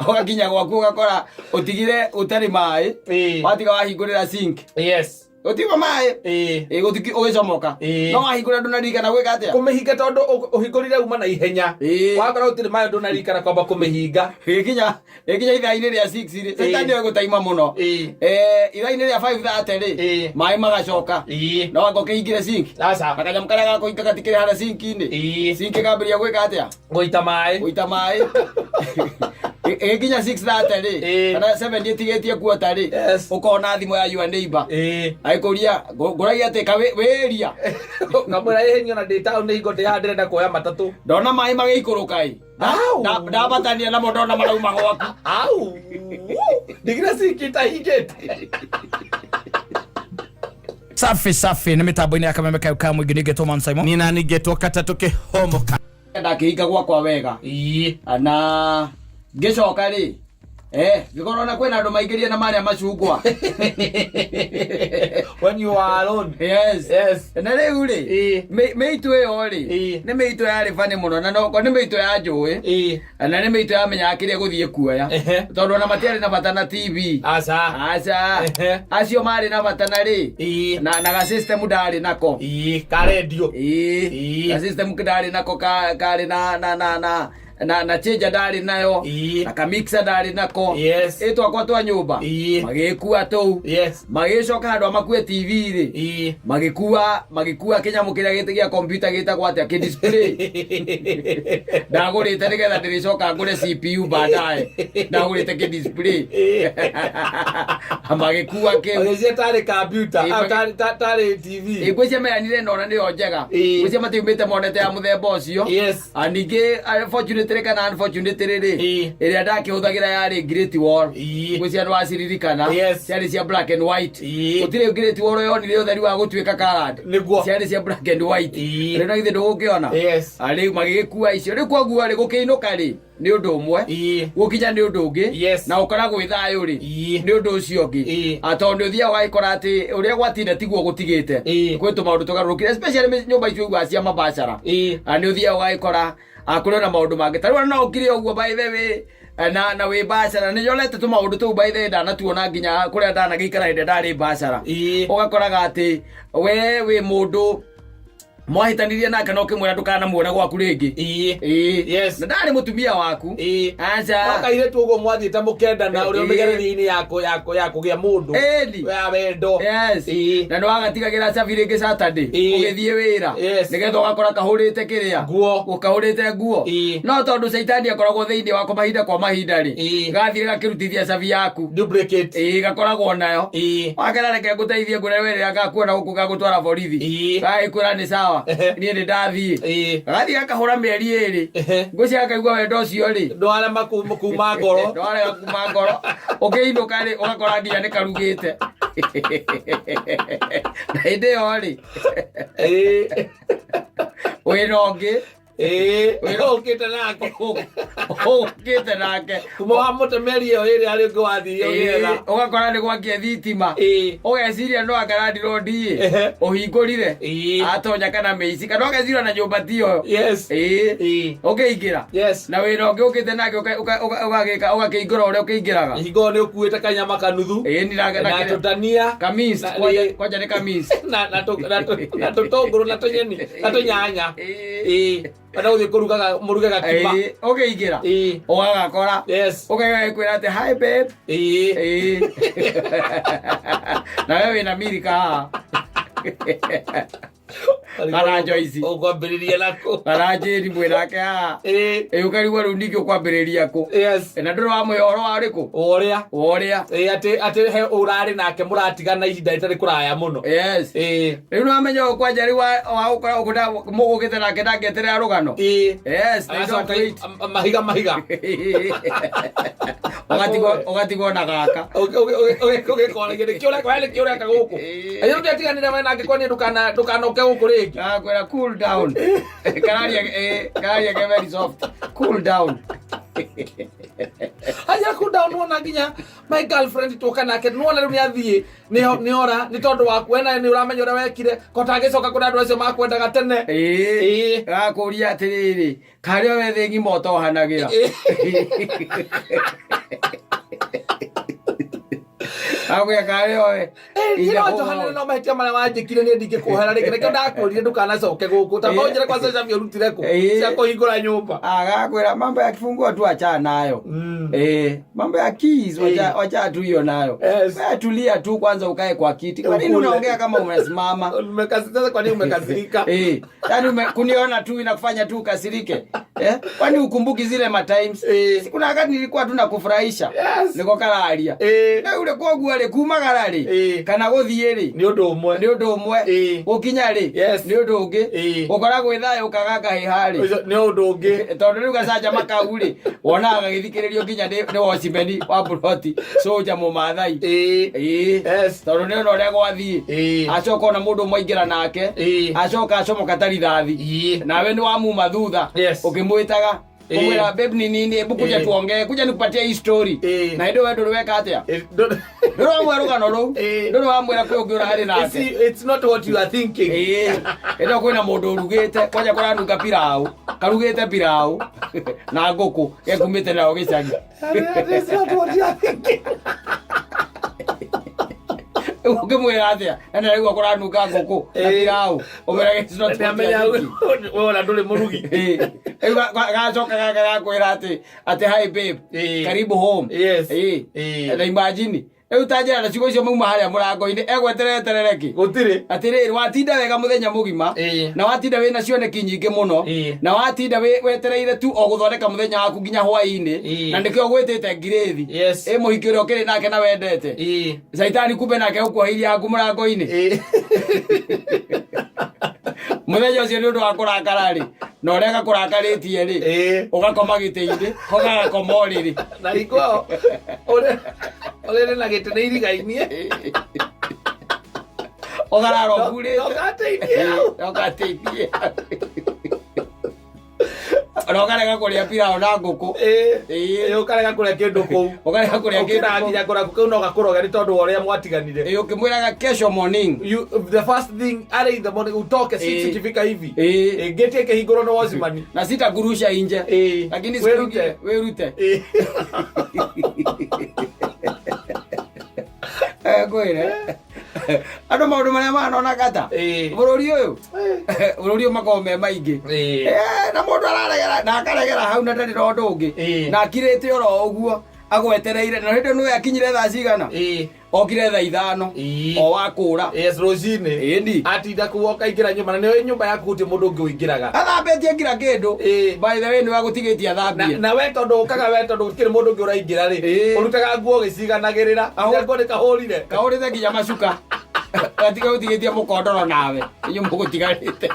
Ogakinya gwaku ugakora utigire utari mai watiga wahingurira sink yes Otima mai gutiki ugicomoka no wahingura ndunarikana gwika atia kumihinga tondu uhingurire uma na ihenya wakora utiri mai ndunarikana kwamba kumihinga ikinya ithaini ria 6 ri setani we gutaima muno ithaini ria 5:30 ri mai magacoka no wagokeingire sink asa makanyam kara gako ikatikire hara sink ini sink kambiria gwika atia goita mai ikinya 6:30 ri kana 7 itigetie kuota ri ukona thimo ya your neighbor aikuria nguragia teka weria ngamura yehenyo na data on igo de ndenda kuoya matatu ndona mai magikuruka ndabatania na ndona marauma gwaku au digira sikita higete safi ni mitambo-ini ya Kameme Kauka mwingi ningetwo Man Simon nina ningetwo Katatu Kihomoka ndakihinga gwakwa wega na ngicoka ri gikorona kwina andu maigirie na maria macungwa when you are alone yes na riu ri meitu yo ri ni meitu yari fani muno na no ni meitu ya njui na ni meitu ya menya akire guthie kuoya tondu na matiari na bata na TV aca acio mari na bata na ri na ga system ndari nako ka radio ga system ndari nako kari na cheja ndari nayo na kamixer ndari nako etwa kwa twa nyumba magikua tu magicoka handu amakue TV ri magikua kinyamu kiria gitigia computer gitagwa atia ki display ndagurite nigetha ndiricoka ngure CPU baadaye ndagurite ki display magikua ke oje tare computer tare TV igwicia meanire nona ndio njega igwicia matiumite monete ya muthemba ucio anige unfortunately kana unfortunately ri iria ndakihuthagira yari Great Wall igwicia ndo asiririkana ciari cia black and white utire Great Wall yonire utheri wa gutuika colored ciari cia black and white ri na ithe ndugukiona ari magigikua icio ri kwagua ri gukiinuka ri ni undu umwe gukinya ni undu ungi na ukara gwithayo ri ni undu ucio ungi atondu thia waikora ati uria gwatinda tiguo gutigite kwitu maundu tugarukire especially nyumba icio igwa cia mabashara ani uthia waikora akuru na maundu mangi tarwa no ukire uguo by the way na we bashara ni yolete tu maundu tu by the way ndana tuona nginya kuria ndana gikara inde ndari bashara ugakoraga ati we mundu mwahitanirie nake no kimwira ndukana muona gwaku ringi yes na ndari mutumia waku aca wakaire tu ugo mwathiite mukenda na uri umigereri-ini yako gia mundu ya wendo na no agatigagira cabi ringi Saturday ugithie wira nigetha ugakora kahurite kiria ukahurite nguo no tondu Saitani akoragwo thiini wako mahinda kwa mahinda ri gathire gakirutithia cabi yaku duplicate gakoragwo nayo wakera reke nguteithie ngure wira gakuona guku gagutwara borithi kwira ni sawa ni ndi ndathie gathi gakahura mieri iri ngucia akaigua wendo ucio ri ndware makuma ngoro ukiinuka ri ugakora nginya ni karugite na inde yo ri winongi ukite nake kuma wa mutemeri yo iri ari ngwathio yega ugakora ni gwakia thitima ugeciria no akarandi rodi uhingurire atonya kana meici kana ugeciria na nyumba tio ukiingira na wira ungi ukite nake ugakiingura uria ukiingiraga hingo ni ukuite kanyama kanuthu na tutania kamis kwaja ni kamis na tutunguru na tunyeni na tunyanya Wana uthi kurugaga murugaga kima ukiingira ugagakora ugakwira ati hi babe na wewe na Mirika kana Joyce ukwambiriria nako kana Jeri mwirake ukarigwa ru ndiki ukwambiriria ko na ndoro wa mwihoro wariku uria ati he urari nake muratigana ihinda itari kuraya muno riu namenya ukwanja ri wa ukora ukuda mugukite nake ndageterera rugano mahiga ugatigwo na gaka ugikora gire kiura kaguku ayo ndatiganira we nake kwani ndukanoke guku ringi kwera cool down kararia ke very soft cool down aya cool down wona nginya my girlfriend tuka nake nuona riu ni athie ni ora ni tondu waku wena ni uramenya ura wekire kotangicoka kuna andu acio makwendaga tene gakuria atiriri karia we thingi moto hanagira Agwe kare oe. Ino Johana no mahĩtia marĩa wanjĩkire nĩ ndingĩkũhera rĩngĩ. Nĩkĩo ndakũrire ndũkanacoke gũkũ. Ta maũnjĩre kwa sasa ũrutire kũ cia kũhingũra nyũmba. Agakwĩra mambo ya kifunguo tu achana nayo. Mambo ya keys wacha tu hiyo nayo. Wewe tulia tu kwanza ukae kwa kiti. Kwa nini unaongea kama umesimama? Umekasirika, kwa nini umekasirika? Yaani kuniona tu inakufanya tu ukasirike. Kwani ukumbuki zile times? Sikuna wakati nilikuwa tu nakufurahisha. Niko kararia. Na ule kwa guale kumagarari. Kana guthieri. Ni undu umwe. Ni undu umwe. Ukinya ri. Ni undu ungi. Ukora gwithayo ukagaga hihari. Ni undu ungi. Tondu riu gacaja makauri. Wonaga githikiririo nginya ni wocimeni wa buroti. Soja mumathai. Tondu ni uria gwathii. Acoka na mundu mwaingira nake. Acoka acomoka tarithathi. Nawe ni wa muma thutha. Ukimwitaga kumwira babe ni nini, hebu kuja tuongee, kuja nikupatie hii story. Na ndio wewe ndio weka atia. Ndio wa rugano ru. Ndio wa mwira kwe ungiura hari nake. It's not what you are thinking. Ndio kwina mundu urugite, kwaja kora nduka pirau. Karugite pirau na nguku, yekumite nao gicagi. It's not what you are thinking. Ukimwira atia, na rĩu akora nduka nguku na pirau. Umera it's not what you are thinking. Wewe na ndule murugi. Gacoka gakwira ati hi babe, karibu home. Na imagine utajira na cigo icio mauma haria murango-ini egweterereki gutire atiri watinda wega muthenya mugima na watinda wina cioneki nyingi muno na watinda wetereire tu o guthondeka muthenya waku nginya hwaini na ndikio gwitite ngirethi muhiki uria ukiri nake na wendete Saitani kumbe nake ukuhiria aku murango-ini muthenya ucio ni undu wa kurakara ri na uria gakurakaritie ri ugakoma giti-ini ugakoma uriri na iko ole na gete nei rigainie ogararo bure ogateithie ogarega kuria pirao na nguku ogarega kuria kindu kou ogarega kuria kindu nginya kora kou no gakuroga ni tondu uria mwatiganire ukimwiraga kesho morning the first thing early in the morning utoke sisi kifika hivi gete kehinguro no wazimani na sitagurusha nje lakini werute kwire andu maundu maria manona gata bururi uyu makome maingi na mundu araregera na akaregera hau na ndari rondu ungi na akirite oro uguo agwetereire na hindi no yakinyire thaa cigana okire thaa 5 o wakura rocini atinda kuoka ingira nyumba na niyo nyumba yaku uti mundu ungi uingiraga athambetie ngira kindu by the way ni wagutigitie athambie na we tondu ukaga we tondu kiri mundu ungi uraingira ri urutaga nguo giciganagirira ngo ni kahurite nginya macuka atiga utigitie mukondoro nawe iyo mugutigarite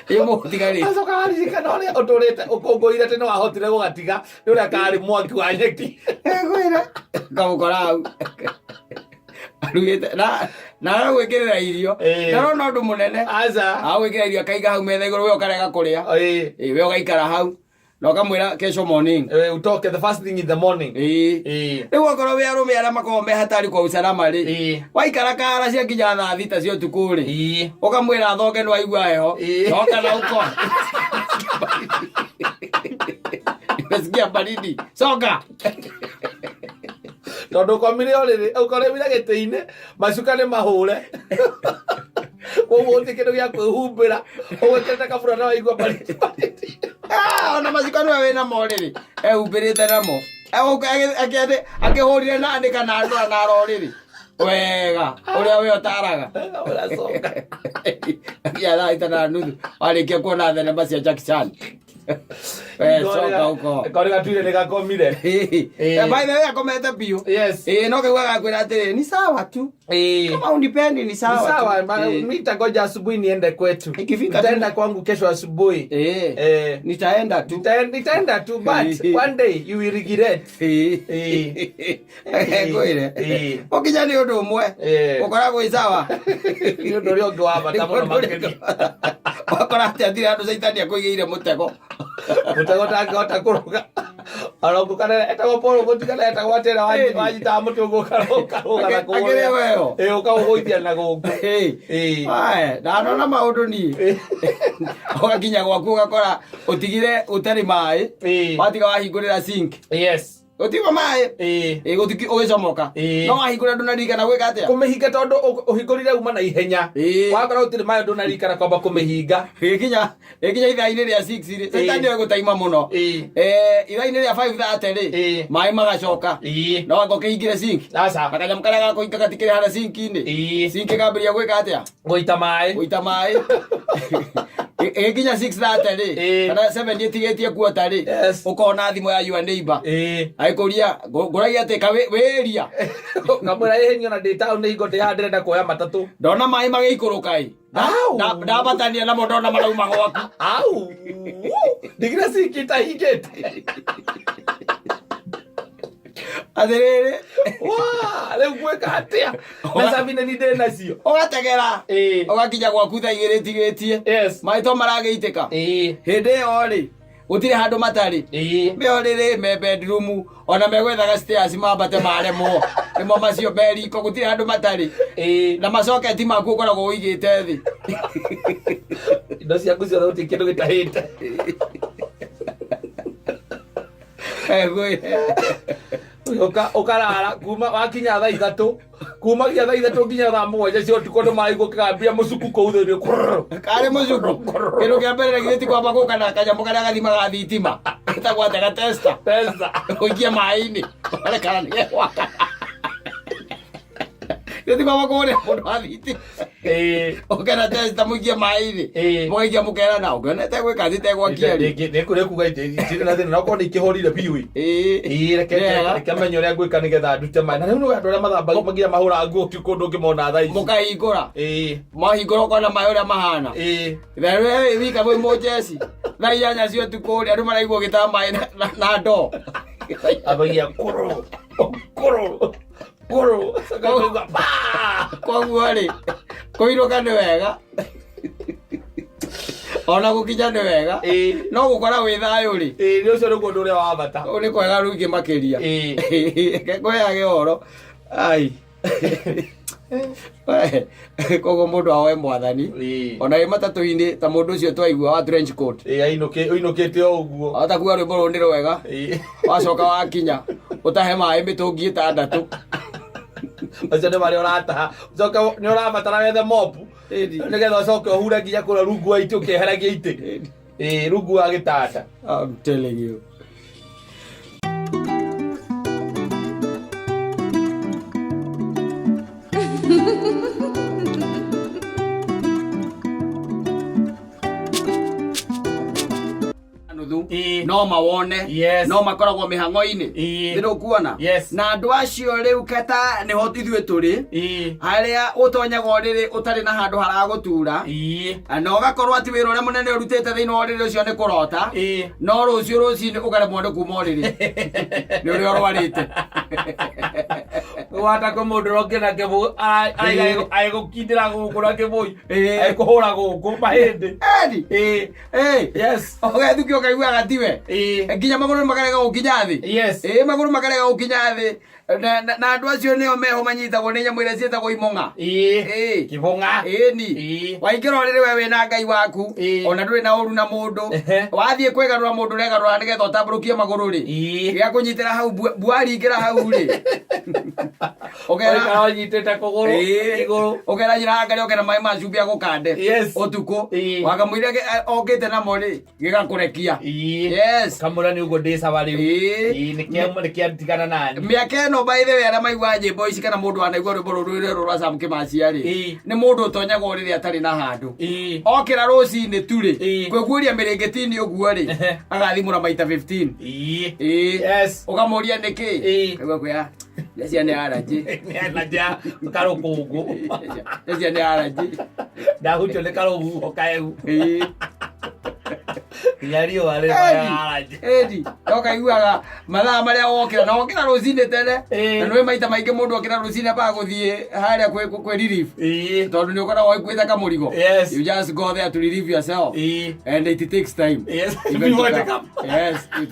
iyo mugutigarite acoka waririkana uria uturite ukungurire tene wahotire gugatiga ni uria kari mwaki wa nyeki gwira kamukora hau arugite na gwikirira irio na ndu munene gwikira irio akaiga hau metha iguru we ukarega kuria we ugaikara hau no kamwira kesho morning utoke the first thing in the morning riu okorwo we arume aria makorwo me hatari kwa usalama ri waikara kara cia nginya thaa thita cia utuku ri ukamwira thoke no aigua heho thoka na uko nimesikia baridi soka tondu komire oriri ukoremire giti-ini macuka ni mahure koguo uti kindu gia kwihumbira ugwikirite kabura na waigua baridi ona macuka niwe wina moriri ehumbirite namo akihurire na andika na andu na roriri wega uria we otaraga uracoka ya thaa 6:30 warikia kuona thenema cia Jackie Chan soka uko kore gatuire ni gakomire by the way akomete bio no kegwa gakwira atiri ni sawa tu kama unipendi ni sawa mimi nitagoja asubuhi niende kwetu nitaenda kwangu kesho asubuhi nitaenda tu but one day you will regret kwire okinya ni undu umwe ukora gwi sawa ni undu rio ngi wa bata muno makiri wakora atira andu Saitani akuigeire mutego tangihota kuruga arongukana etagwo Paul gutigana etagwo atera wanyita mutungu karuga na kuo ukaugoithia na guku na nona maundu ni ugakinya gwaku ugakora utigire utari mai watiga wahingurira sink Otiwa mae. Gotiki ogecomoka. No ahingura ndunarikana gwika atia. Kumihinga tondu uhingurire uma na ihenya. Wakora utire mae ndunarikana kwamba kumihinga. Gikinya ithaini ria 6 ri. Setani gutaima muno. Ithaini ria 5:30 ri. Mae magacoka. No ngokihingire sink. Asa. Makanyam karia gako ikatikire hana sink-ini. Sink gambiria gwika atia. Goita mae. Gikinya 6:30 ri. Kana 7 itigetie kuota ri. Ukona thimo ya your neighbor. Aikuria nguragia teka weria. Ngamura ehenyo na data ni ngote ya ndenda kuoya matatu. Ndona mai magikuruka i. Ndabatania na ndona marauma gwaku. Au. Digira sikita higete. Aderere. Wa, le gweka atia. Na sabine ni ndena cio. Ogategera. Ogakinya gwaku tha igiri tigetie. Mai to marageiteka. Hinde yo ri. Utire handu matari. Meorire me bedroom ona megwethaga stairs mambate maremo. Nimo macio beri ko gutire handu matari. Na macoke ti maku ukoragwo uigite thi. Indo cia kucio thauti kindu gitahite. Ukarara kuma wakinya thaa 3 kuma gia thaa 3 nginya thaa 7 cio tukondo maigo kambia mucuku kou thiri kare mucuku kindu kia mbere githiti kwamba gukana kanyamu karia gathima ga thitima itagwatega testa uikia mai-ini ole kana ni waka githiti kwamba kure mundu wa thitima ukena testa muikia mai-ini muikia mukera na ukenete gwika thite gwakia ni kure kuga itiri na thina nako ni kihorire biu reke menyo ria gwika nigetha ndute mai na riu no andu aria mathamba magira mahura nguo kikundu ngimona thaa ici mukahingura mahingura ukona mai uria mahana thawe wika voi mojesi na ianya cio tukuri andu maraigwo gita mai na ndo abagia kuru koguo ri kuiruka ni wega ona gukinya ni wega no gukora wi thayu ri ni ucio ni kundu uria wa bata uri kwega ruingi makiria kweyage oro ai koguo mundu awe mwathani ona matatu-ini ta mundu ucio twaigua wa trench coat uinukite o uguo atakuwa rwimbo ru ni rwega wacoka wakinya utahe mai mitungi 6 acio ni maria urataha ucoka ni urabatara wethe mopu nigetha ucoke uhure nginya kuria rungu wa iti ukeheragia iti rungu wa gitanda. I'm telling you. No mawone no makoragwo mihango-ini ndiru kuona na andu acio riu keta ni hotithwe turi haria utonyaga riri utari na handu haragutura na ugakorwo ati wira uria munene urutite thiini wa riri ucio ni kurota no rucio rucini ukaremwo ni kuma riri ni uria urwarite wata ko mundu rokena kebu ai gukindira guku na kebui ai kuhura guku mahindi yes ogethuki ukaigua gatiwe nginya maguru makarega gukinya thi maguru makarega gukinya thi na andu acio nio meho manyitagwo ni nyamu iria cietagwo imonga kibonga ni waingirwo riri we wina ngai waku ona nduri na uru na mundu wathie kwegarura mundu regarura nigetha utamburukie maguru ri gia kunyitira hau buari ingira hau ri ogera nyitete kuguru iguru ogera nyira ngari ogera mai macubia gukande utuku wakamwire ogite na mori gigakurekia kamura ni ugo ndisa bari ni kiatigana nani miaka no by the way ara maigwa nyimbo ici kana mundu anaigwa rwimbo ruru rwa Sam Kimacia ri ni mundu utonyaga riri atari na handu okira ruci-ini turi kwiguria mirengeti-ini uguo ri agathimura maita 15 ukamuria niki kaigwa kuya Lesia ni araji ni anaja karukungu lesia ni araji dahucho le karugu okaeu Yario wale araji toka iguaga mathaa maria wokira na wokira rucini tene na nwe maita maingi mundu okira rucini pa guthie haria kwe relief tondu ni ukora wai kwitha kamurigo you just go there to relieve yourself and it takes time it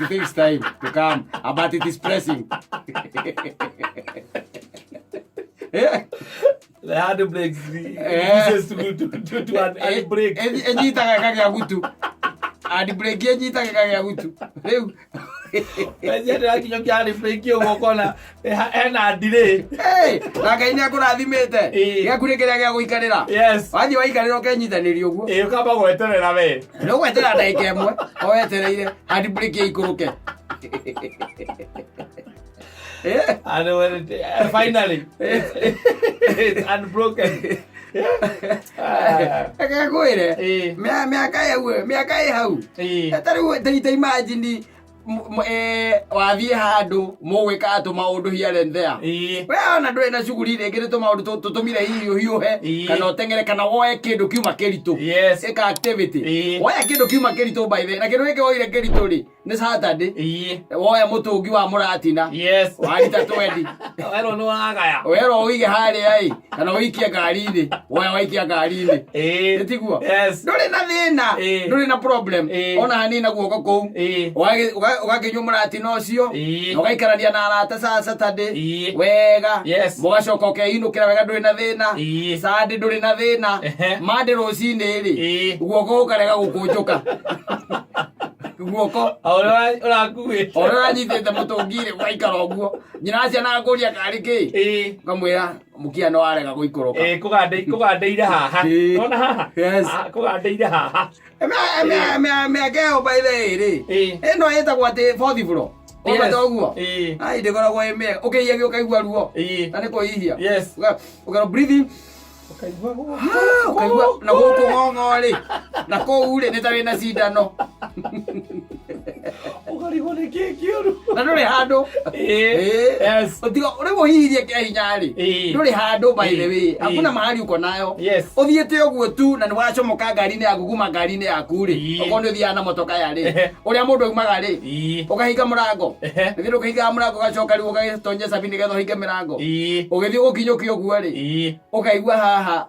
takes time to come but it is pressing the hard breaks uses to hand break ejita kaka ya gutu adi break ejita kaka ya gutu Wewe ndio kinyo kia replay kio gokona ena delay. Na Ngai ni akurathimite. Gakuri kiria gia guikarira. Yes. Wathi waikarira ukenyithaniri uguo. Ukamba gweterera we. No gweterera ndagika imwe. Owetereire handbrake ikuruke. And when finally it's unbroken. Akakwire miaka hau tari imagine wathie handu mugwika atu maundu here and there we ona ndwe na shughuli ringi ni tumaundu tutumire hiuhe kana utengere kana woe kindu kiuma kiritu ika activity woe kindu kiuma kiritu by the na kindu giki woire kiritu ri ni Saturday woe mutungi wa muratina warita 20 wero no agaya wero uige hari ai kana uikie ngari-ini woe waikia ngari-ini nitiguo nduri na thina nduri na problem ona hanina guoko kou ugakinywa muratina ucio ugaikarania na arata Saturday wega mugacoka ukeinukira wega nduri na thina Sunday nduri na thina Monday rucini ri guoko ukarega gukunjuka guoko ora nyitete mutungire ugaikara uguo nyina ciana nguria kari ki ngamwira mukiano warega guikuruka kugandeire haha ona haha kugandeire haha mekeo by the way ino yetagwo ati fourth floor oguo ai ndikoragwo ime ukeiya ukaigua ruo na niko ihia ukaro breathing ukaigua na guku ng'ong'o na kou ri nitari na cindano ukarigone kioru na nduri handu utiga uri muhihirie kihinya ri nduri handu by the way hakuna mahali uko nayo uthiete uguo tu na niwacomoka ngari-ini yaku kuma ngari-ini yaku ri uko uthia na motoka ya ri uria mundu aumaga ri ukahinga murango nithiru ukahinga murango ugacoka riu ugatonye cabi nigetha uhinge mirango ugithii gukinyukia uguo ri ukaigua haha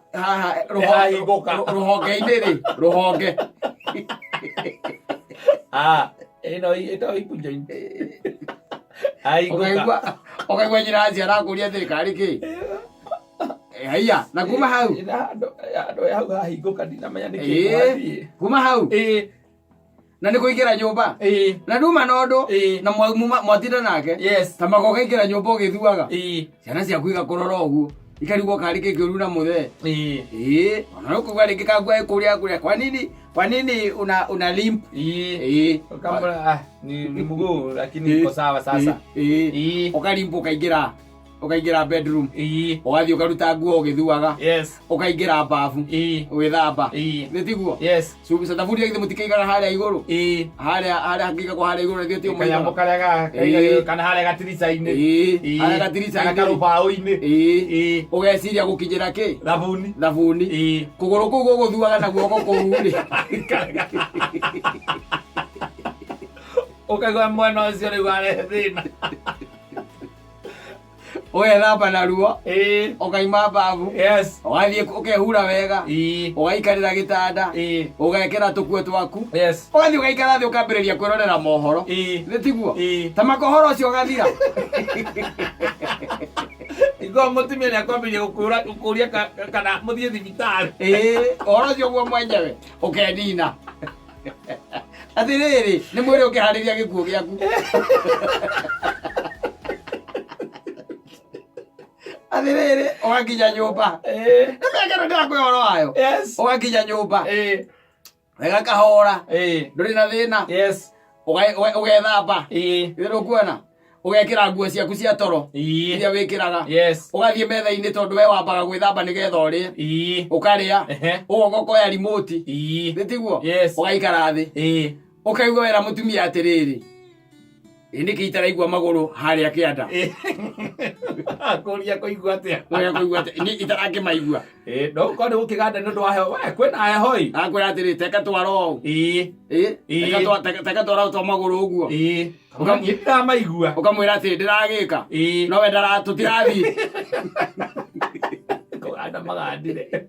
ruhonge-ini ri ruhonge ino ikunjo ukaigua nyina ciarakuria thirikari ki haiya na kuma hau hau hahinguka ndinamenya niki kuma hau na nä kå ingä ra nyå mba na nduma na å ndå na mwatinda nake ta mako kaingä ra nyå mba å gä thuaga ciana ciaku igakå rora å guo ikarigwo karä kä kä å ru na må the ona no kå igua rä ngä kangua kå rä a kå rä a kwa nini una limp ni mguu lakini iko sawa sasa ukalimpa ukaingira bedroom ugathii ukaruta nguo ugithuaga ukaingira bafu gwithamba nitiguo subi thaburi githe mutikaigara haria iguru haria hakika kwa haria iguru nithio tio kanyambo karia kana haria gatirica-ini haria gatirica kana karubao-ini ugeciria gukinyira ki thabuni kuguru kuu guguthuaga na guoko kuu ri ukaigua mwana ucio riu arehe thina ugethamba na ruo ukaima babu ugathii ukehura wega ugaikarira gitanda ugekira tukuo twaku ugathii ugaikara thi ukambiriria kwirorera mohoro nitiguo ta makohoro ucio ugathira igwa mutumia ni akwambiria gukuria kana muthie thibitari uhoro ucio guo mwenyewe ukenina atiriri ni mwiri ukihariria gikuo giaku athiriri ugakinya nyumba nimekero ndakwe horo wayo ugakinya nyumba wega kahora nduri na thina ugethamba ithiru kuona ugekira nguo ciaku cia toro iria wikiraga ugathie metha-ini tondu we wambaga gwithamba nigetha urie ukaria ugoka ukoya remote nitiguo ugaikara thi ukaigua wera mutumia atiriri indiki itaraigua maguru haria kianda kuria kuigua atia ni itarake maigua no ko ndu kiganda ndu wa heho kwina heho akwira atiri teka twaro teka twaro to maguru uguo ukamwira maigua ukamwira atiri ndiragika no we ndara tutirathi ko anda magandire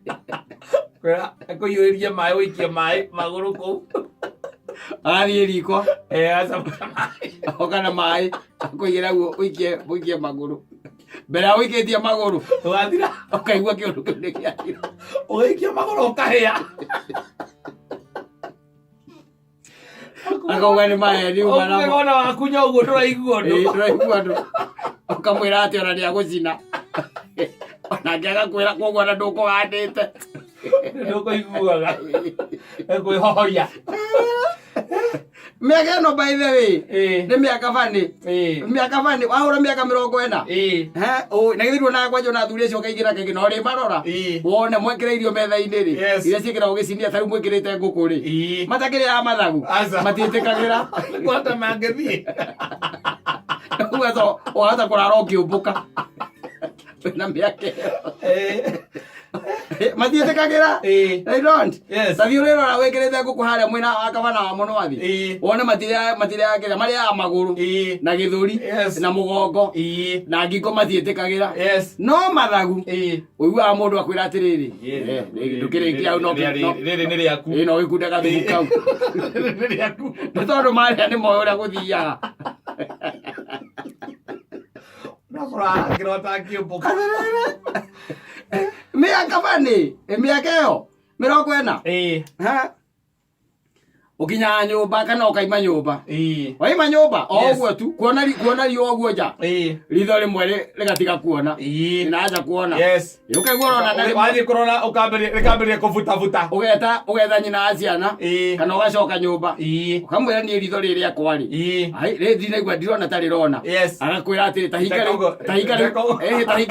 kwira akuyuririe mai wikie mai maguru ku athie riko asa okana mai akuigira guo uikie maguru mbere ya uikitie maguru tugathira ukaigua kiundu kiu ni giathira uikie maguru ukahia akauga ni maheni umana ngona wakunya uguo nduraigua ndu nduraigua ndu ukamwira ati ona ndia gucina ona ngiaga kwira koguo na ndukugandite ndukuiguaga ekwihoria miaka ĩno by the way nĩ mĩaka bani wahũra mĩaka 40 na gĩthirwo na kwanja na athuri acio kaingĩra kĩngĩ no rĩ marora wone mwĩkĩrĩirio metha-inĩ rĩ iria ciĩkĩragwo gĩcinia tarĩu mwĩkĩrĩte ngũkũ rĩ matakĩrĩaga mathagu matiĩtĩkagĩra kwata mangĩthiĩ ũgahota kũrara ũkĩũmbũka na mĩaka matiĩtĩkagĩra they don't tathi ũrĩrora wĩkĩrĩte ngũkũ harĩa mwena wa kabana wa mũnwathi wone matirĩagĩra marĩaga magũrũ na gĩthũri na mũgongo na ngingo matiĩtĩkagĩra no mathagu ũiguaga mũndũ akwĩra atĩrĩrĩ ndũkĩrĩkia hau rĩrĩ nĩ rĩaku no gĩkunde gathugu kau nĩ rĩaku nĩ tondũ marĩa nĩ moĩ ũrĩa gũthiaga nakũrakĩrota ngĩũmbũka mĩaka bani mĩaka ĩyo 40 ukinya nyumba kana ukaima nyumba waima nyumba oguo tu kuona rio oguo nja ritho rimwe rigatiga kuona inaanza kuona ukaigua ona na wathi kurona ukamberia kuvuta ugetha nyina aciana kana ugacoka nyumba ukamwira ni ritho riri akwari rethi naigua ndirona tari rona agakwira ati tahika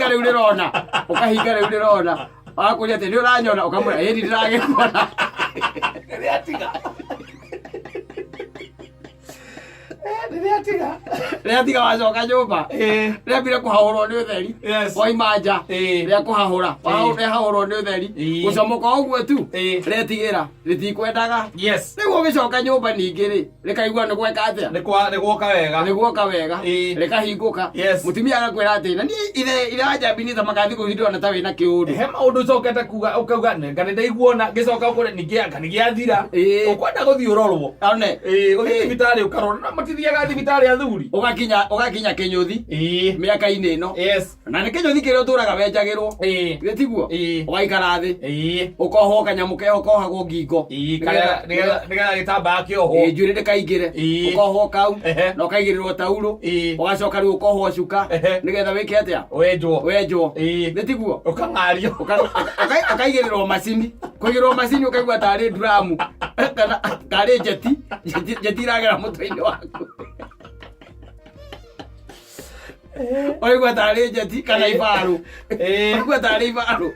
riu rirona ukahinga riu rirona akuria ati ni uranyona ukamwira ĩĩ ndiragĩkuona rĩatiga wacoka nyũmba rĩambire kũhahũrwo nĩ ũtheri waima nja rĩa kũhahũra rĩahahũrwo nĩ ũtheri gũcomoka ũguo tu rĩetigĩra rĩtikwendaga rĩu ũgĩcoka nyũmba ningĩ rĩ rĩkaigua nĩ gweka atĩa nĩ guoka wega rĩkahingũka mũtumia agakwĩra atĩ na niĩ ithe wanjambinitha magathi gũthindwo ta wĩna kĩũndũ he maũndũ ũcokete kuga ũkauga nĩ ndaiguona ngĩcoka ũkore nĩ gĩathira ũkwenda gũthiĩ ũrorwo ũthiĩ thibitarĩ ũkarorwo matithiaga thibitarĩ athuri ũgakinya Kĩnyũthi mĩaka-inĩ ĩno na nĩ Kĩnyũthi kĩrĩa ũtũraga wenjagĩrwo gĩtiguo ũgaikara thĩ ũkohwo kanyamũ keho kohagwo ngingo nĩgetha gĩtambaya kĩohwo njuĩrĩ ndĩkaingĩre ũkohwo kau na ũkaigĩrĩrwo taurũ ũgacoka rĩu ũkohwo cuka nĩgetha wĩke atĩa wenjwo gĩtiguo ũkang'ario ũkaigĩrĩrwo macini kũigĩrĩrwo macini ũkaigua tarĩ nduramu kana tarĩ jeti iragera mũtwe-inĩ waku oigua tarĩ jeti kana ibarũ oigua tarĩ ibarũ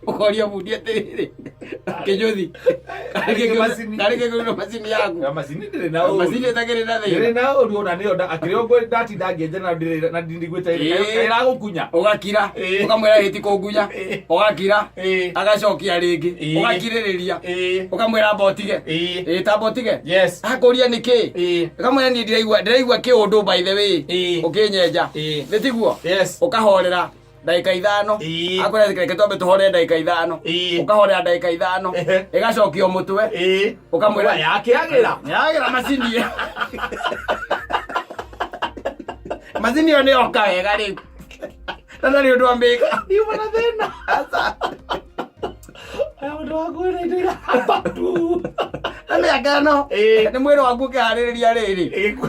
ukoria bundi atĩrĩrĩ Kĩnyũthi karĩ kĩgũrĩrwo macini yaku macini ndĩrĩ na ũru macini ĩtakĩrĩ na thĩna ndĩrĩ na ũru ona nĩyo akĩrĩ ũguo ndatinda ngĩenja na ndigwĩte ĩragũkunya ũgakira ũkamwĩra hĩti kũngunya ũgakira agacokia rĩngĩ ũgakirĩrĩria ũkamwĩra mbotige ta mbotige akũria nĩkĩ ũkamwĩra niĩ ndĩraigua kĩũndũ by the way ũkĩnyenja nĩtiguo ũkahorera ndagĩka 5 akwĩra reke twambe tũhorere ndagĩka 5 ũkahorera ndagĩka 5 ĩgacokio mũtwe ũkamwĩra yakĩagĩra macini macini ĩyo nĩyoka wega rĩu na nĩ ũndũ wa mĩka niuma na thĩna ũndũ wa kwĩra indo irahambatu na mĩaka ĩno nĩ mwĩrĩ waku ũkĩharĩrĩria rĩrĩ gĩkuũ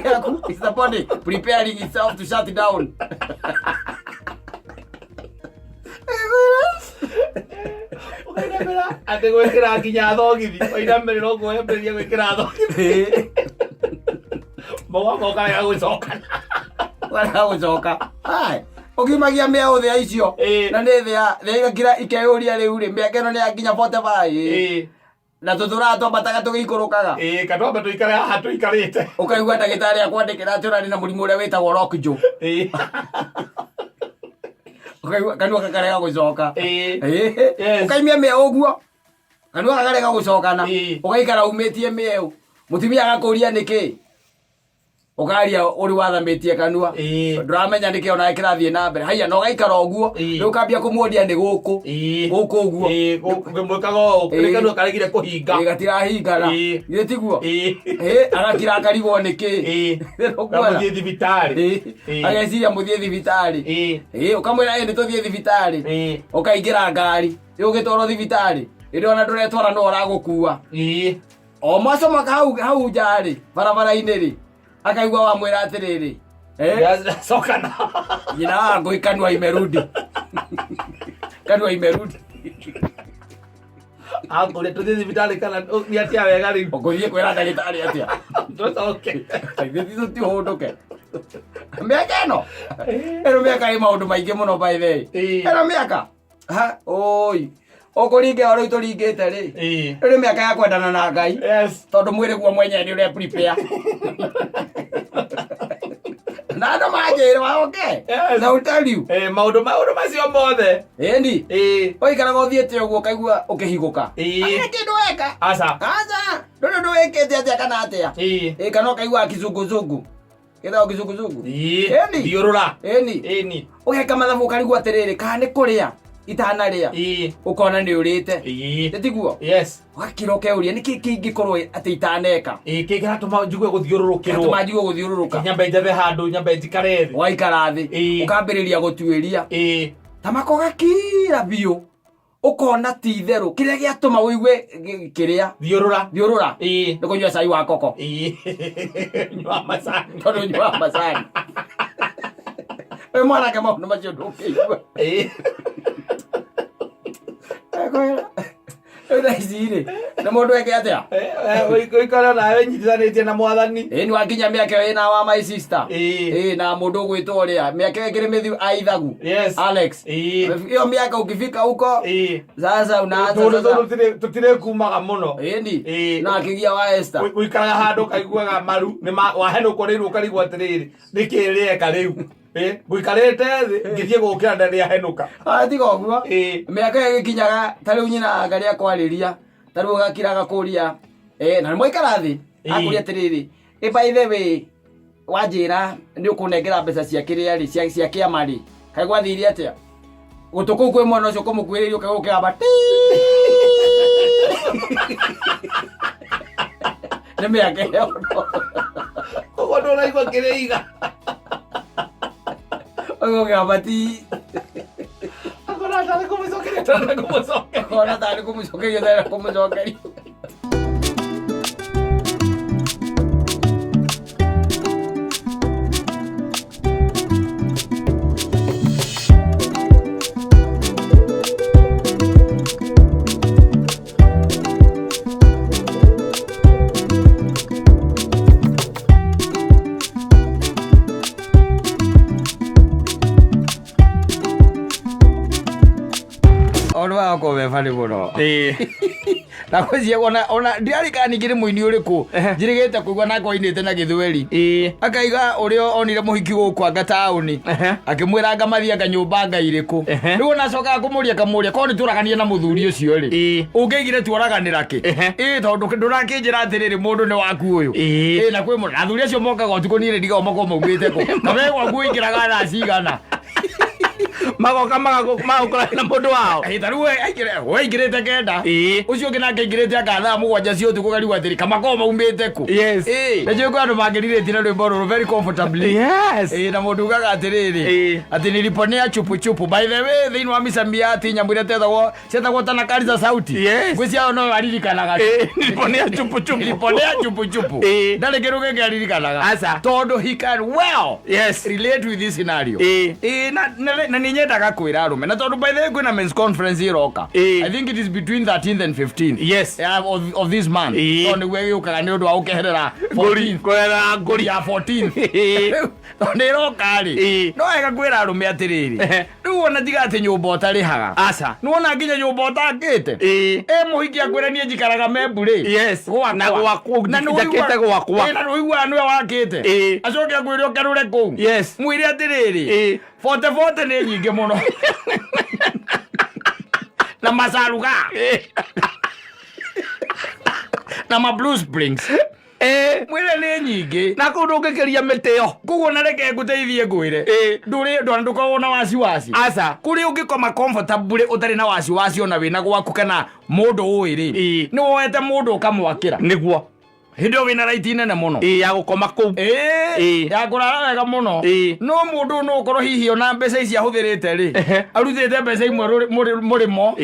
gĩaku is the body preparing itself to shut down atĩ gwĩkĩra nginya thogithi wainamĩrĩra ũguo wambĩrĩria gwĩkĩra thogithi moka wega gũcoka ũkiumagia mĩaũ thĩa icio na nĩ thĩa igakira ikeyũria rĩu rĩ mĩaka ĩno nĩ yakinya 45 na tũtũraga twambataga tũgĩikũrũkaga katwambe tũikare haha tũikarĩte ũkaigua ndagĩtarĩ akwandĩkĩra atĩ ũrarĩ na mũrimũ ũrĩa wĩtagwo lockjaw ũkaigua kanua gakarega gũcoka ũkaimia mĩaũ ũguo kanua gakarega gũcokana ũgaikara umĩtie mĩaũ mũtumia agakũria nĩkĩ ukaria uri wathamĩtie kanua ndũramenya nĩkĩ ona kĩrathiĩ na mbere haiya no gaikara ũguo rĩu kambia kũmuonia nĩ gũkũ ũguo ngĩmwĩkaga ũũ kanua karegire kũhinga gatirahingana gĩtiguo agakira akarigwo nĩkĩ mũthiĩ thibitarĩ ageciria mũthiĩ thibitarĩ ũkamwĩra nĩ tũthiĩ thibitarĩ ũkaingĩra ngari rĩu ũgĩtwarwo thibitarĩ ndo ona nduretwara no oragukua o macoma hau njari barabara-inĩ rĩ akaigua wa mwĩra atĩrĩrĩ sokana nyina wangu kanua imerudi kanua imerudi Angole tuthi thibitari kana ni atia wega riu ukuthie kwira ndagitari atia okay thithi ti hunduke miaka ino ero miaka ĩ maundu maingi muno by the way ero miaka ha oi okuringe oro ituringite ri ero miaka ya kwendana na Ngai tondu mwiri guo mwenye ni ure prepare nano majira wa okay na tell you maundu macio mothe endi oikara gothiete uguo kaigua ukihiguka kindu weka aca ndu wekete atia kana atia kana kaigua kizunguzungu kitha kizunguzungu endi thiurura eni ugeka mathabu karigua atiriri kana ni kuria itanaria ukona ni urite tiguo wakiroke uria niki kingikorwo ati itaneka kingiratuma njigue guthiururukirwo atuma njigue guthiururuka nyambe njathe handu nyambe njikare thi waikara thi ukambiriria gutuiria tamako gakira biu ukona ti theru kiria giatuma uigue kiria thiurura ni kunyua cai wa koko nyua macani tondu nyua macani mwana kama ndo macio ndukiigua Ndaicire na mundu eke atia uikara nawe nyitithanitie na mwathani ni wakinya miaka ina wa my sister na mundu gwitwo ria miaka ngiri mithiu aithagu Alex iyo miaka ukifika huko sasa unaanza tutire kumaga muno endi na akigia wa Esther uikara handu kaiguaga maru ni wahenukwo riru karigwa atiriri nikirieka riu guikarite thi ngithie gukira ndani ya henuka tiga guo miaka igikinyaga tariu nyina ngari akwariria tariu gakiraga kuria na moikara thi akuria atiriri by the way wajira ni ukunengera mbeca cia kiria ri cia kiama ri kai gwathiria atia gutuku kwe mwana ucio kumukwiriria ukagukaba ni miaka yo kogo ndora igwa kiriiga oke abati agora tare kumusokeria agora tare kumusokeria Olwa ko be fali bono na kwezie ona ndiarika ningire muini uriku njirigete kuigwa na koinite na githweri akaiga urio onire muhiki guku anga tauni akimwira ngamathia nganyumba ngairiku riu nacoka kumuria kamuria ko ni turagania na muthuri ucio ri ungeigire tuoraganira ki tondu ndurakinjira atiriri mundu ni waku uyu na kwi mundu athuri acio mokaga utuko ni ndiga omako maumite ku na we waku ingiraga na cigana magoka magokora na mundu wao taru ingirite kenda ucio ngina ngingirite akatha mugwanja cio tuko gari wathiri kamako maumite ku na jiko andu magirire na rwimbo ruru very comfortably na mundu gaga atiriri ati niliponea chupu by the way thini wa misamiati nyambire tetagwo tana kari za sauti gwisia no aririkanaga niliponea chupu ndale kiruge ngaririkanaga asa tondu he can well relate with this scenario na ninyendaga kwira arume na tondu by the way kwina men's conference iroka I think it is between 13th and 15th of this month tondu we ukaga ni undu wa ukeherera 14th kwera ngori ya 14th tondu iroka ri no ega kwira arume atiriri riu ona tiga ati nyumba utarihaga asa nuona nginya nyumba utangite muhiki akwira nie njikaraga memburi na gwakwo ndakete gwakwa na ruigwa nwe wakite acoke akwira ukerure ku mwire atiriri 40 ni nyingi muno na masaruga na ma Blue Springs mwire ni nyingi na kundu ngekeria miteo kuguo na reke nguteithie ngwire nduri ndukagwo na wasi asa kuri ungikoma comfortable utari na wasi ona wina gwaku kana mundu uiri ni woete mundu ukamwakira niguo hindo wina right nene muno ya gukoma ku ya kurara wega muno no mundu no ukorwo hihi ona mbeca ici ahuthirite ri arutite mbeca imwe murimo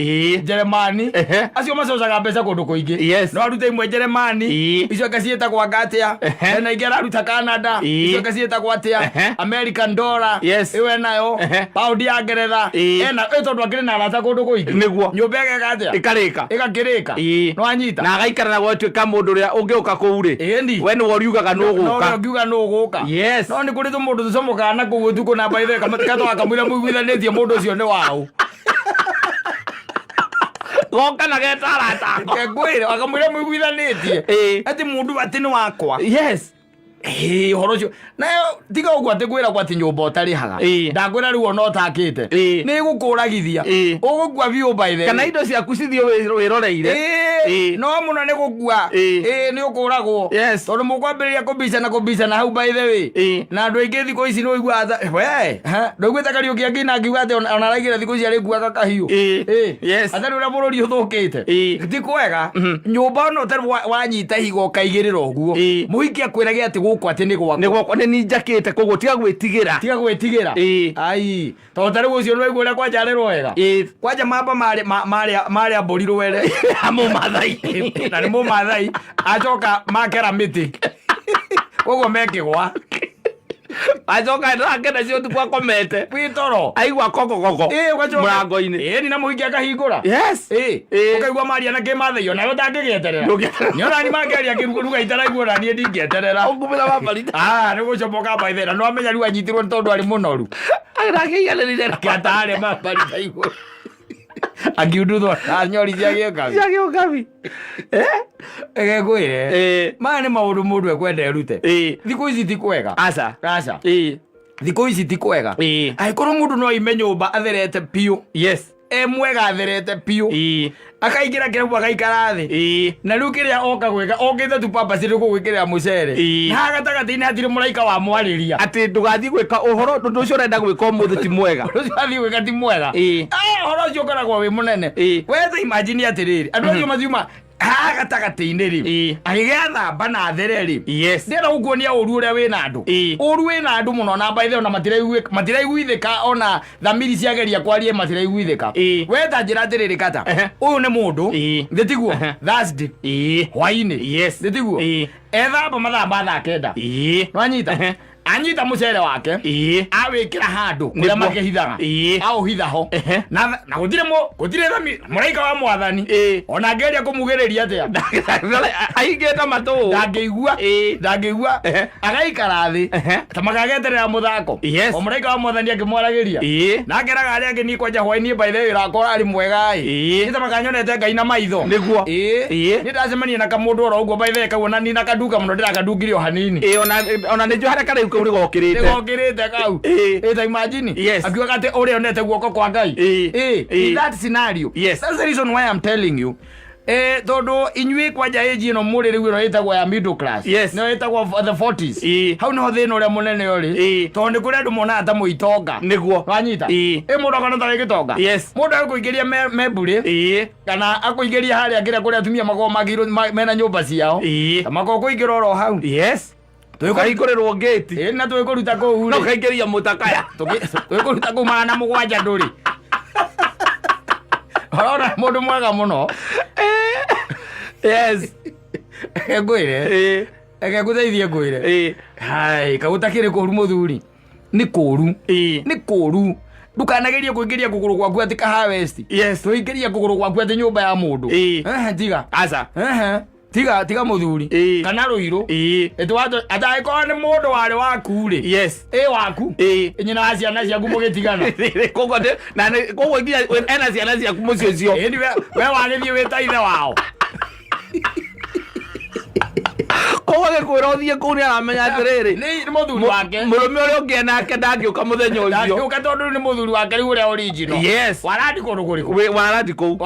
Jeremani acio macocaga mbeca kundu kuingi no arute imwe Jeremani icio ngaciita kwa ngatia na ingera aruta Canada icio ngaciita kwa atia American dollar iwe nayo pound ya Ngeretha ena etondu akiri na arata kundu kuingi niguo nyumba yake gatia igakirika no anyita na agaikara na gwatuika mundu ria ungiuka kuu ri we ni woriugaga no guka no ngiuga no guka no ni kuri tu mundu tucomoka na kuu tuko na baithe kamatikatwa kamwira muiguithanitie mundu ucio ni wao goka na getarata kegwire akamwira muiguithanitie ati mundu ati ni wakwa horo cio nayo tiga uguo ati gwira gwati nyumba utarihaga ndagwira riu ona utakite ni gukuragithia ugukua biu baithe kana indo ciaku cithio wiroreire no muno ni gukua ni ukuragwo tondu mukwambiriria kubicana hau baithe wi na andu aingi thiko ici no igua we ndogwita Kariuki angi na ngiuga ati ona raigire thiko ici ari kuaga kahiu atari uria bururi uthukite ti kwega nyumba no tari wanyita higo kaigirira uguo muhiki akwirage ati gukwa ati ni gwakwa ni ninjakite koguo tiga gwitigira ai to tari ucio no igura kwa jarero wega kwaja mamba mari amburiru were amu mathai na ni mu mathai acoka makera miti koguo mekigwa acoka ndakena cio tu kwakomete pitoro aigua kokokoko murango-ini ni na muhiki akahingura ukaigua maria na kimathai ona yo ndangigieterera ni ona ni makeria kiruga itaraigua na ni ndingieterera ungumira mabarita ni gucomoka baithera no amenya riu anyitirwo ni tondu ari munoru ndakiiganirire kiatare mabarita iguru akiunduthwa nyori ciagiokabi egegwire maya ni maundu mundu ekwenda erute thiku ici ti kwega aca thiku ici ti kwega angikorwo mundu no ime nyumba atherete piu mwega atherete piu akaingira kirabu agaikara thi na riu kiria oka gwika okite tu papa ciri kugwikirira mucere na agatagati-ini hatiri muraika wa mwariria ati ndugathi gwika uhoro ndu ucio urenda gwika umuthi ti mwega ucio athi gwika ti mwega uhoro ucio ukoragwo wi munene wetha imagine atiriri andu acio mathiuma agatagati-ini ri agigetha na athere ri ndira gukuonia uru uria wina andu uru wina andu muno na baithe ona matiraiguithika ona thamiri ciageria kwaria matiraiguithika wetha njira atiriri kata uyu ni mundu thitiguo Thursday hwaini thitiguo ethamba mathaa ma thaa kenda no anyita mucere wake awikira handu kuria makihithaga auhitha ho na gutire thami muraika wa mwathani ona ngeria kumugiriria atia aingita matu ndangigua agaikara thi ta magageterera muthako o muraika wa mwathani akimwaragiria na ngeraga aria angi ni kwanja hwaini baithe irakora ari mwega ni ta makanyonete Ngai na maitho niguo ni ndacemania na kamundu oro uguo baithe kaguona ni na kaduka muno ndirakadungire o hanini ona ni njo haria kare uri gokirite kau ta imagine akiuga ati uri onete guoko kwa Ngai in that scenario that's the reason why I'm telling you tondu inyui kwanja age ino muri riu ino itagwo ya middle class no itagwo the 40s hau no thina uria munene uri tondu kuri andu mona ata muitonga niguo wanyita mundu kana ta gitonga mundu akuingiria meburi kana akuingiria haria ngiria kuri atumia mago magiro mena nyumba ciao mako kuingira oro hau twikurirwo gate na twikuruta kuu no kaingiria mutakaya twikuruta kuu mana mugwanja nduri ora mundu mwega muno egwire guteithie ngwire hai kagutakire kuru muthuri ni kuru ndukanagerie kuingiria kuguru gwaku ati kaha west tuingiria kuguru gwaku ati nyumba ya mundu tiga aca tiga muthuri kana ruiru etwato ataiko ni mundu wari waku ri waku nyina wa ciana ciaku mugitigana koguo na koguo nginya ena ciana ciaku mucio cio we wagithie wita ithe wao koguo gikwira uthie kuu ni aramenya atiriri ni muthuri wake murume uria ungi nake ndangiuka muthenya ucio ndangiuka tondu ni muthuri wake riu uria original warandi kundu kuriku warandi kuu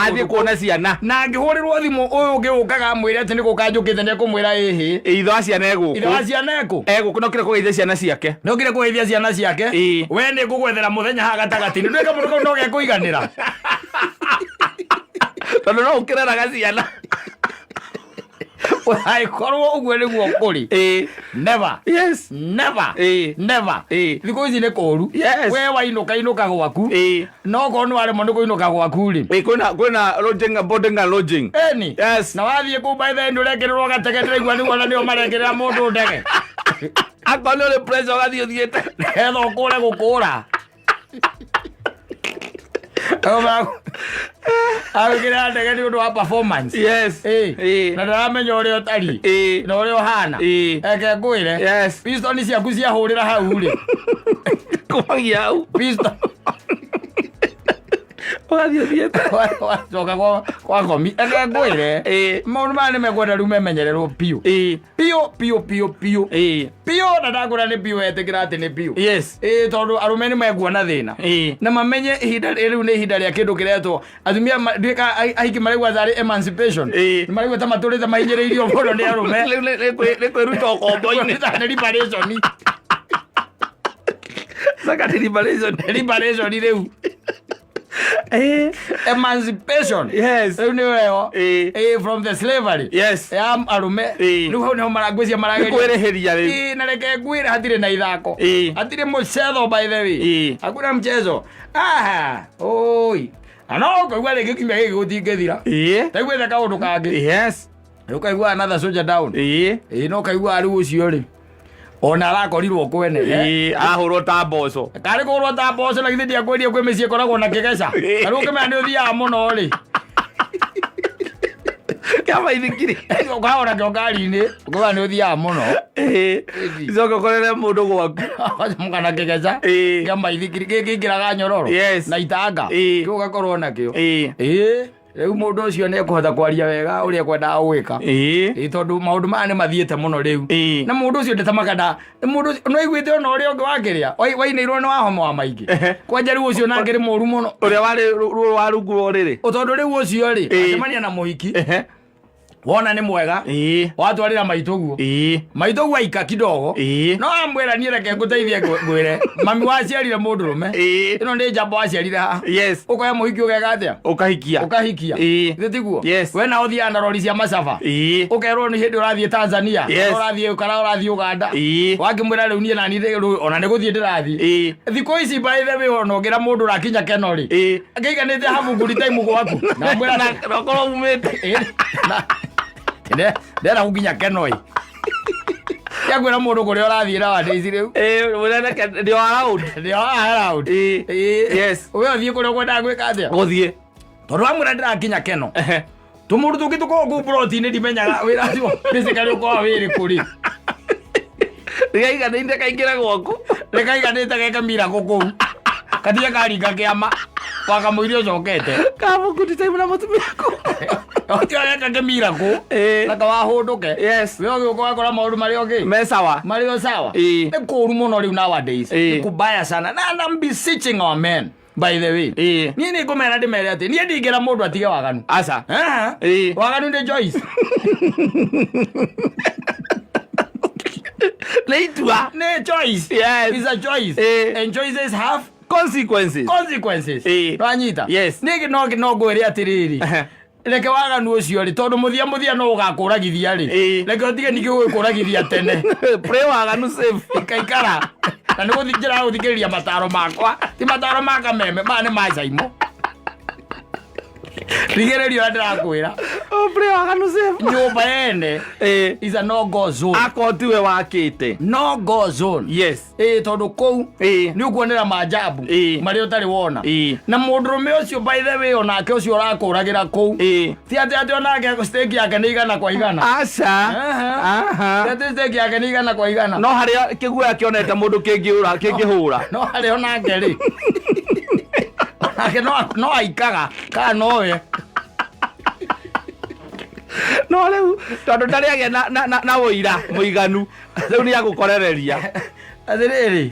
athie kuona ciana na ngihurirwo thimu uyu ngiukaga mwire ati ni gukanjukite ni kumwira ihi itho wa ciana eguku no kire kugeithia ciana ciake we ni ngugwethera muthenya ha gatagati-ini ndwika mundu kau no gekuiganira tondu no ukireraga ciana Ai korwo ugwe niguo kuri. Never. Yes. Never. Never. Thiko ici nĩ kũru. Yes. We wainuka gwaku. No korwo nĩ waremwo nĩ kũinũka gwaku rĩ. Kwĩna lodging, boarding and lodging. Eni. Yes. Na wathiĩ kũu by the end ũrekererwo gatege ndĩraigua nĩguo marekerera mũndũ ndege. Akorwo nĩ pressure ũgathiĩ ũthiĩte. Etha ũkũre gũkũra. Agĩkĩra ndege nĩ ũndũ wa performance. Yes. Na ndaramenya ũrĩa ũtari. Na ũrĩa ũhana. Eke ngwĩre. Yes. Piston ciaku ciahũrĩra hau rĩ. Kumagia hau. Piston. Ũgathiĩ ũthiĩte. Wacoka kwa komi. Eke ngwĩre. Maũndũ maya nĩ mekwenda rĩu memenyererwo piũ. Piũ na ndakũra nĩ piũ etĩkĩra atĩ nĩ piũ. Yes. Tondũ arũme nĩ mekuona thĩna. Na mamenye ihinda rĩu nĩ ihinda rĩa kĩndũ kĩretwo atumia ahiki maraigua tarĩ emancipation. Nĩ maraigua ta matũrĩte mahinyĩrĩirio mũno nĩ arũme. Nĩ kwĩruta ũkombo-inĩ. Nĩ liberation. Saka nĩ liberation. Liberation rĩu. Emancipation. Yes. Rĩu nĩ weo. From the slavery. Yes. Ya arũme. Rĩu hau nĩho marangwĩcia marageria. Kwĩrĩhĩria rĩu. Na reke ngwĩre hatirĩ na ithako. Hatirĩ mũcetho by the way. Hakuna mchezo. Oi. Ano kaigua rĩngĩ kiumia gĩkĩ gũtingĩthira. Taiguĩte kaũndũ kangĩ. Yes. Ũkaigua another soldier down. No kaigua rĩu ũcio rĩ. Ona arakorirwo kwene. Ahũrwo ta mboco. Karĩ kũhũrwo ta mboco na githĩ ndiakwĩria kwĩ mĩciĩ ĩkoragwo na kĩgeca. Rĩu ũkĩmenya nĩ ũthiaga mũno rĩ. Kama ithikiri. Ũkahora kĩo ngari-inĩ. Ũkauga nĩ ũthiaga mũno. Icoka ũkorere mũndũ gwaku. Kana kĩgeca. Kĩa maithikiri kĩingĩraga nyororo. Na itanga. Kĩu ũgakorwo nakĩo. Rĩu mũndũ ũcio nĩ ekũhota kwaria wega ũrĩa ekwendaga gwĩka. Tondũ maũndũ maya nĩ mathiĩte mũno rĩu. Na mũndũ ũcio ndatamakaga. Mũndũ ũcio no aiguĩte ona ũrĩa ũngĩ wakĩrĩa. Wainĩirwo nĩ wahoma wa maingĩ. Kwanja rĩu ũcio nake nĩ mũru mũno. Ũrĩa warĩ ruo wa rungu rwa ũrĩrĩ. Tondũ rĩu ũcio rĩ acemania na mũhiki. Wona nĩ mwega. Watwarĩra maitũguo. Maitũguo aika kidogo. No amwĩra niĩ reke ngũteithie ngwĩre. Mami waciarire mũndũrũme. Ĩno nĩ njamba waciarire haha. Yes. Ũkoya mũhiki ũgeka atĩa? Ũkahikia. Githĩ tiguo? Yes. We na ũthiaga na rori cia macaba. Ũkerwo nĩ hĩndĩ ũrathiĩ Tanzania. Kana ũrathiĩ Uganda. Wakĩmwĩra rĩu niĩ nani ona nĩ gũthiĩ ndĩrathiĩ. Thikũ ici by the way ona ũngĩra mũndũ ũrakinya Keno rĩ. Akĩiganĩte havunguri time gwaku. Na mwĩra na korwo umĩte. Ndera gũkinya Keno ĩ. Yakwĩra mũndũ kũrĩa ũrathiĩ na wandĩci rĩu. Ndio around. Yes. We ũthiĩ kũrĩa ũkwendaga gwĩka atĩa? Gũthiĩ. Tondũ wamwĩra ndĩrakinya Keno. Tũmũndũ tũngĩ tũkorwo kũu ploti-inĩ ndimenyaga wĩra ũcio basically ũkoragwo wĩrĩ kũrĩ. Rĩkaiganĩte kaingĩra gwaku. Rĩkaiganĩte geke miracle kũu. Katige karinga kĩama. Wakamũiria ũcokete. Kamukuti time na mũtumia kũ. Otio geka ke miracle. Na kawahũndũke. Yes. We ũgĩũka wakora maũndũ marĩ okay. Me sawa. Marĩ o sawa. Nĩ kũru mũno rĩu nowadays. Nĩ kubaya sana. Na I'm beseeching our men. By the way. Niĩ nĩ ngũmera ndĩmere atĩ niĩ ndingĩra mũndũ atige waganu. Aca. Waganu nĩ Joyce. Leitua. Nĩ choice. Yes. It's a choice. And choices have consequences. Ranyita. Yes. Nĩ no ngwĩre atĩrĩrĩ. Reke waganu ũcio rĩ tondũ mũthia no ũgakũragithia rĩ. Reke ũtige ningĩ gwĩkũragithia tene. Pray waganu safe. Ikaikara. Na nĩ gũthikĩra gũthikĩrĩria mataro makwa. Ti mataro ma kameme ma nĩ ma caimo. Rigĩrĩrio ndĩrakwĩra. Pray waganu safe. Nyũmba yene is a no go zone. Akotiwe wakĩte. No go zone. Yes. Tondũ kũu nĩ ũkuonera majabu marĩa ũtarĩ wona. Na mũndũrũme ũcio by the way onake ũcio ũrakũragĩra kũu. Ti atĩ onake stake yake nĩ igana kwa igana. Aca. Ti stake yake nĩ igana kwa igana. No harĩa kĩguoya kĩonete mũndũ kĩngĩhũra. No harĩa onake rĩ. Onake no aikaga kana nowe. No rĩu tondũ ndarĩ agĩa na ũira mũiganu rĩu nĩ agũkorereria. Atĩrĩrĩ.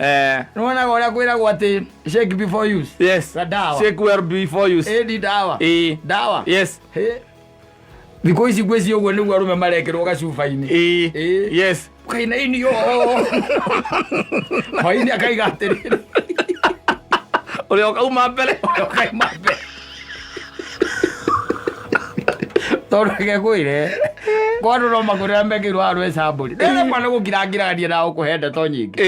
Nĩwonaga ũrĩa kwĩragwo atĩ shake before use. Yes. Dawa. Shake well before use. Ni dawa. Dawa. Yes. Thikũ ici gwĩci ũguo nĩguo arũme marekĩrwo gacuba-inĩ. Yes. Kaina-inĩ hwainĩ akaiga atĩrĩrĩ. Ũrĩa ũkauma mbere. Tondũ reke kwĩre Kwano no magurira mbegirwo arwe samburi. Ndene mwana gukirangirania na ukuhenda to nyingi.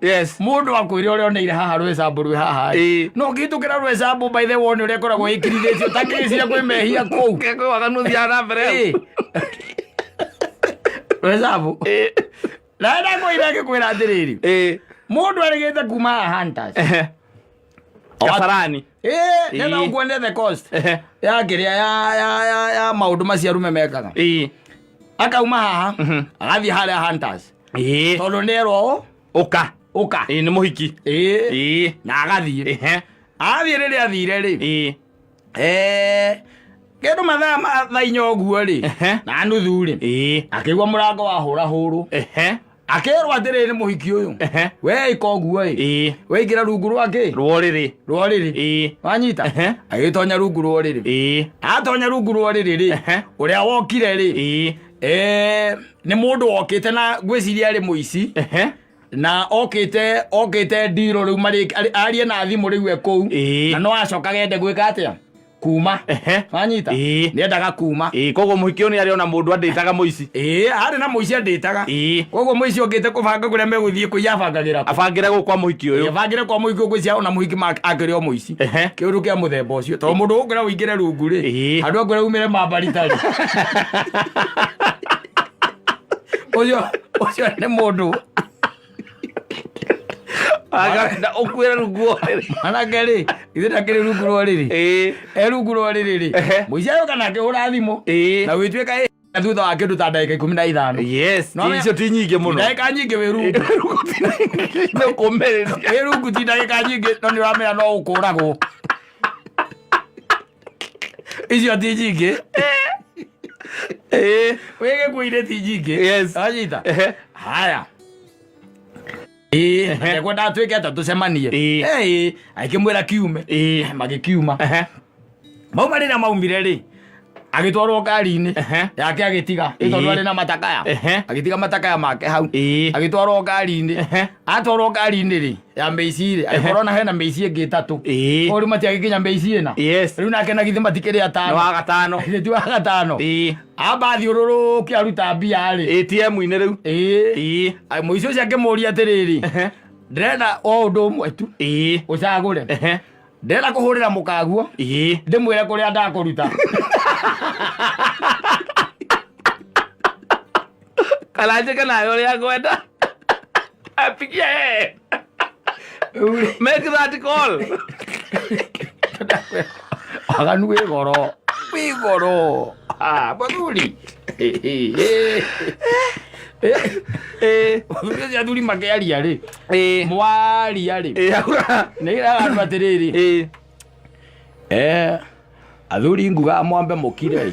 Yes. Mundu akwire ore oneire haha arwe samburi haha. No gitukira arwe sambu by the one ore koragwo ikirithecio takiciria kwi mehia kou. Keko wakanuthia na mbere. Arwe sambu. Na ndakwira gikwira atiriri. Mundu arigite kuma hunters. Kasarani. Nena ukwende the coast. Ya kiria ya maundu macia rume mekaga. Akauma haha, agathi haria hunters. Tondu nero uka. Ni muhiki. Na agathi. Athi riria athire ri. Kendo mathaa inyo guo ri. Na nuthu ri. Akigwa murango wa hura huru. Akerwa atiriri muhiki uyu. We ikoguo we igira rungu rwake rworiri wanyita agitonya rungu rworiri atonya rungu rworiri ri uria wokire ri ni mundu wokite na gwiciria ari muici na okite ndiro riu mari arie na thimu riu ekou na no acoka gende gwika atia kuma wanyita ni endaga kuma koguo muhiki oni ari ona mundu anditaga muici ari na muici anditaga koguo muici okite kubanga kuria meguthie kuyabangagira abangire go kwa muhiki uyu abangire kwa muhiki gwiciria ona muhiki akiri o muici kiuru kia muthemba ucio to mundu ukira uingire rungu ri andu akira umire mambaritari ucio ni mundu aga okwira rungu anageri ithe ndakiri rungu rworiri rungu rworiri ri muici ayo kana akihura thimu na witweka thutha wa kindu ta ndagika 15 yes icio ti nyingi muno ndagika nyingi wi rungu no komerera wi rungu ti ndagika nyingi no ni uramenya no ukuragwo icio ti nyingi wege kuire ti nyingi yes anyita haya kwenda atwike ata tucemanie akimwira kiume magikiuma mauma rĩrĩa maumire rĩ agitwarwo ngari-inĩ yake agitiga tondu ari na matakaya agitiga matakaya make hau agitwarwo ngari-inĩ atwarwo ngari-inĩ rĩ ya meici rĩ agĩkorwo na hena meici ĩngĩ itatu ori matiagĩkinya meici ĩna rĩu nake na githĩ matikĩrĩ atano wa gatano ti wa gatano amba thiũrũrũkia aruta mbia rĩ ATM-inĩ rĩu mũici ũcio akĩmũria atĩrĩrĩ ndĩrenda o ũndũ ũmwe tu ũcagũre ndĩrenda kũhũrĩra mũkaguo ndĩmwĩre kũrĩa ndakũruta kalanjĩka nayo ũrĩa ngwenda apigie make that call aganu wĩ goro bathuri cia thuri makĩaria rĩ mwaria rĩ nĩ iraga andũ atĩrĩrĩ athuri nguga mwambe mũkire rĩ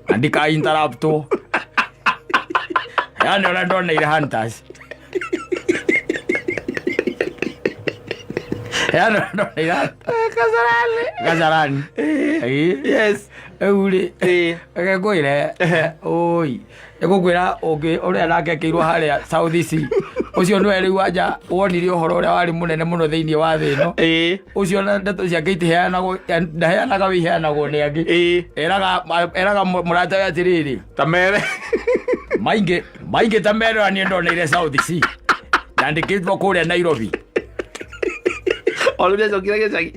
na ndika-interruptwo yani ona ndoneire hunters yani ndoneire Kasarani yes euri agĩkwĩre oi egũkwĩra ũngĩ ũrĩa nake kĩirwo harĩa South Sea ucio nĩwe rĩu anja wonire ũhoro ũrĩa warĩ mũnene mũno thĩinĩ wa thĩ ĩno ucio na ndeto ciake itiheanagwo ndaheanaga wĩheanagwo nĩ angĩ eraga mũrata we atĩrĩrĩ ta mere maingĩ ta mere na niĩ ndoneire South Sea ndandĩkĩtwo kũrĩa Nairobi olũria cokire gĩcagi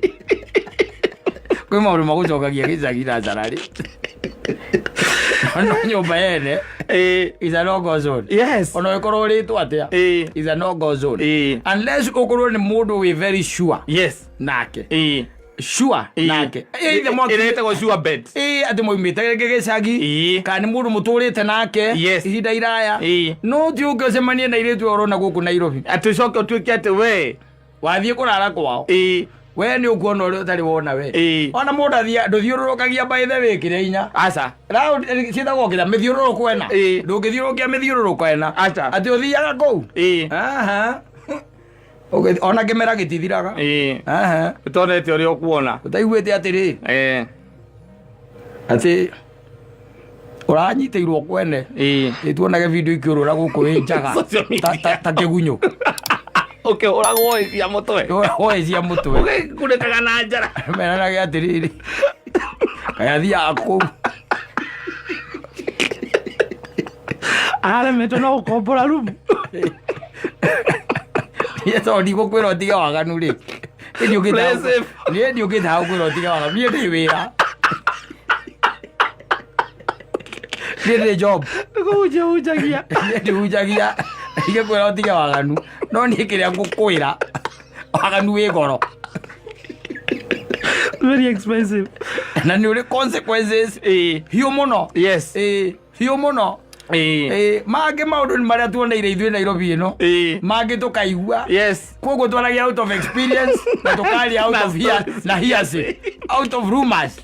kwĩ maũndũ magũcokagia gĩcagi na njararĩ no nyũmba yene is a no-go zone yes ona ũkorwo ũrĩtwo atĩa is a no-go zone unless ũkorwo nĩ mũndũ wĩ very sure yes nake sure nake ĩretagwo sure bet atĩ moimĩte gĩcagi kana nĩ mũndũ mũtũrĩte nake ihinda iraya no ti ũngĩ ũcemanie na airĩtu oro na gũkũ Nairobi atĩcoke ũtuĩke atĩ we wathiĩ kũrara kwao we nĩ ũkuona ũrĩa ũtarĩ wona we ona mũndũ ndũthiũrũrũkagia baithe wĩkĩre hinya aca ciĩtagwo kĩrĩa mĩthiũrũrũko ena ndũngĩthiũrũkia mĩthiũrũrũko ena atĩ ũthiaga kũu ona kĩmera gĩtithiraga ũtonete ũrĩa ũkuona ũtaiguĩte atĩrĩ atĩ ũranyitĩirwo kwene ĩtuonage video ikĩũrũra gũkũ wĩ njaga ta kĩgunyũ ũkĩhũragwo cia mũtwe cia mũtwe ũgĩkunĩkaga na njara menanage atĩrĩrĩ kayathiaga kũu Arameto no gũkombora room. Yeso ndigo kwĩra tiga waganu rĩ. Niĩ ndiũkĩte kwĩra tiga waganu. Niĩ ndĩ wĩra. Niĩ ndĩ job. Ndĩkũhunjagia. Ndihujagia. Ige kwĩra tiga waganu. No niĩ kĩrĩa ngũkwĩra waganu wĩ goro. Very expensive. Na nĩ ũrĩ consequences. Hiũ mũno. Yes. Hiũ mũno. Mangĩ maũndũ nĩ marĩa tuoneire ithuĩ Nairobi ĩno. Mangĩ tũkaigua. Yes. Koguo twaragia out of experience na tũkaria out of here na hearsay. Out of rumors.